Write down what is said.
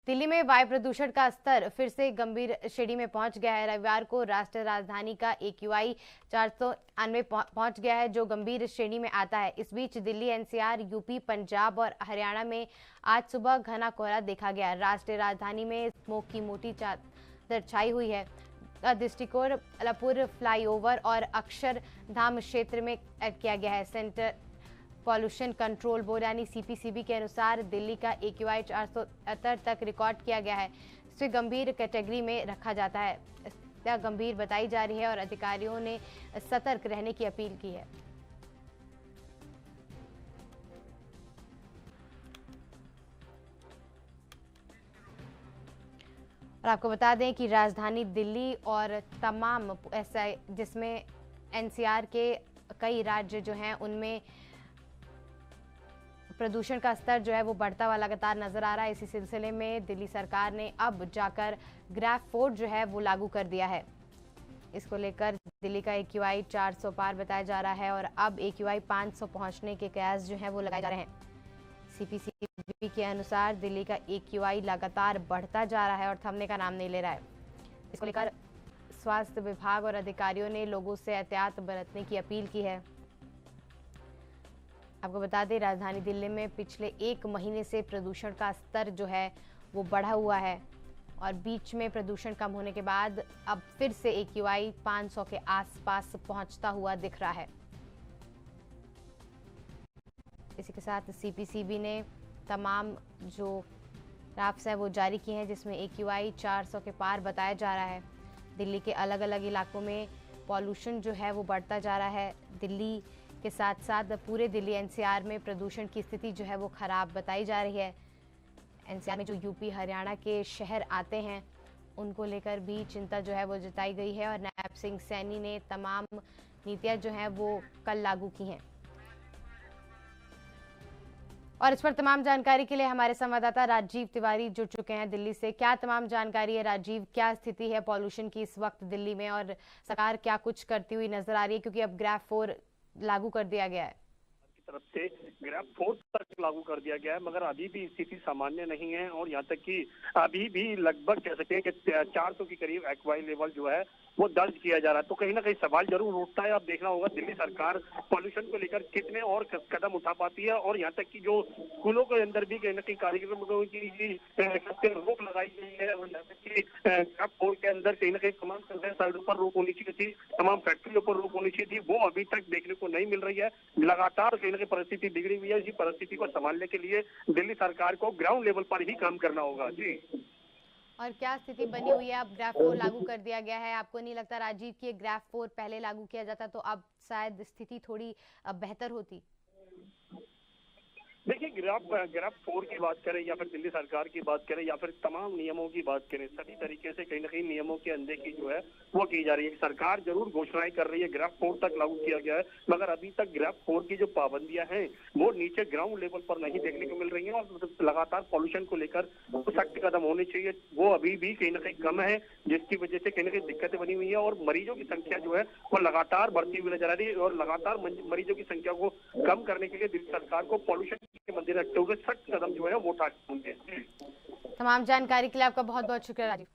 दिल्ली में वायु प्रदूषण का स्तर फिर से गंभीर श्रेणी में पहुंच गया है। रविवार को राष्ट्रीय राजधानी का AQI 491 पहुंच गया है, जो गंभीर श्रेणी में आता है। इस बीच दिल्ली, NCR, यूपी, पंजाब और हरियाणा में आज सुबह घना कोहरा देखा गया। राष्ट्रीय राजधानी में स्मोक की मोटी चादर छाई हुई है। दृष्टिकोण अलीपुर फ्लाईओवर और अक्षरधाम क्षेत्र में किया गया है। सेंटर पॉल्यूशन कंट्रोल बोर्ड यानी CPCB के अनुसार दिल्ली का AQI 478 तक रिकॉर्ड किया गया है। इसे गंभीर कैटेगरी में रखा जाता है। स्थिति गंभीर बताई जा रही है और अधिकारियों ने सतर्क रहने की अपील की है। और आपको बता दें कि राजधानी दिल्ली और तमाम ऐसा जिसमें NCR के कई राज्य जो हैं उनमें प्रदूषण का स्तर जो है वो बढ़ता हुआ लगातार नजर आ रहा है। इसी सिलसिले में दिल्ली सरकार ने अब जाकर ग्राफ 4 जो है वो लागू कर दिया है। इसको लेकर दिल्ली का AQI 400 पार बताया जा रहा है और अब AQI 500 पहुंचने के कयास जो है वो लगाए जा रहे हैं। CPCB के अनुसार दिल्ली का AQI लगातार बढ़ता जा रहा है और थमने का नाम नहीं ले रहा है। इसको लेकर स्वास्थ्य विभाग और अधिकारियों ने लोगों से एहतियात बरतने की अपील की है। आपको बता दें, राजधानी दिल्ली में पिछले 1 महीने से प्रदूषण का स्तर जो है वो बढ़ा हुआ है और बीच में प्रदूषण कम होने के बाद अब फिर से AQI 500 के आसपास पहुंचता हुआ दिख रहा है। इसी के साथ CPCB ने तमाम जो ग्राफ्स हैं वो जारी किए हैं, जिसमें AQI 400 के पार बताया जा रहा है। दिल्ली के अलग अलग इलाकों में पॉल्यूशन जो है वो बढ़ता जा रहा है। दिल्ली के साथ साथ पूरे दिल्ली NCR में प्रदूषण की स्थिति जो है वो खराब बताई जा रही है। NCR में जो यूपी, हरियाणा के शहर आते हैं उनको लेकर भी चिंता जो है वो जताई गई है और नायब सिंह सैनी ने तमाम नीतियां जो हैं वो कल लागू की हैं। और इस पर तमाम जानकारी के लिए हमारे संवाददाता राजीव तिवारी जुड़ चुके हैं दिल्ली से। क्या तमाम जानकारी है राजीव, क्या स्थिति है पॉल्यूशन की इस वक्त दिल्ली में और सरकार क्या कुछ करती हुई नजर आ रही है, क्योंकि अब ग्राफ 4 लागू कर दिया गया है? की तरफ से ग्राफ 4 तक लागू कर दिया गया है, मगर अभी भी स्थिति सामान्य नहीं है और यहाँ तक कि अभी भी लगभग कह सकते हैं कि 400 के करीब AQI लेवल जो है वो दर्ज किया जा रहा है। तो कहीं ना कहीं सवाल जरूर उठता है। अब देखना होगा दिल्ली सरकार पॉल्यूशन को लेकर कितने और कदम उठा पाती है और यहाँ तक कि जो स्कूलों के अंदर भी कहीं ना कहीं कार्यक्रमों की रोक लगाई गई है और यहाँ तक कि ग्राफ 4 के अंदर कहीं ना कहीं तमाम सड़कों पर रोक होनी चाहिए थी, तमाम फैक्ट्रियों पर रोक होनी चाहिए थी, वो अभी तक देखने को नहीं मिल रही है। लगातार कहीं ना कहीं परिस्थिति बिगड़ी हुई है। इसी परिस्थिति को संभालने के लिए दिल्ली सरकार को ग्राउंड लेवल पर ही काम करना होगा। जी, और क्या स्थिति बनी हुई है? अब ग्राफ 4 लागू कर दिया गया है। आपको नहीं लगता राजीव कि ग्राफ 4 पहले लागू किया जाता तो अब शायद स्थिति थोड़ी बेहतर होती? देखिए, ग्राफ 4 की बात करें या फिर दिल्ली सरकार की बात करें या फिर तमाम नियमों की बात करें, सभी तरीके से कहीं ना कहीं नियमों की अनदेखी जो है वो की जा रही है। सरकार जरूर घोषणाएं कर रही है, ग्राफ 4 तक लागू किया गया है, मगर अभी तक ग्राफ 4 की जो पाबंदियां हैं वो नीचे ग्राउंड लेवल पर नहीं देखने को मिल रही है और लगातार पॉल्यूशन को लेकर सख्त कदम होने चाहिए, वो अभी भी कहीं ना कहीं कम है, जिसकी वजह से कहीं ना कहीं दिक्कतें बनी हुई है और मरीजों की संख्या जो है वो लगातार बढ़ती हुई नजर आ रही है और लगातार मरीजों की संख्या को कम करने के लिए दिल्ली सरकार को पॉल्यूशन के मद्देनजर रखते हुए सख्त कदम जो है वो उठाने होंगे। तमाम जानकारी के लिए आपका बहुत बहुत शुक्रिया राजीव।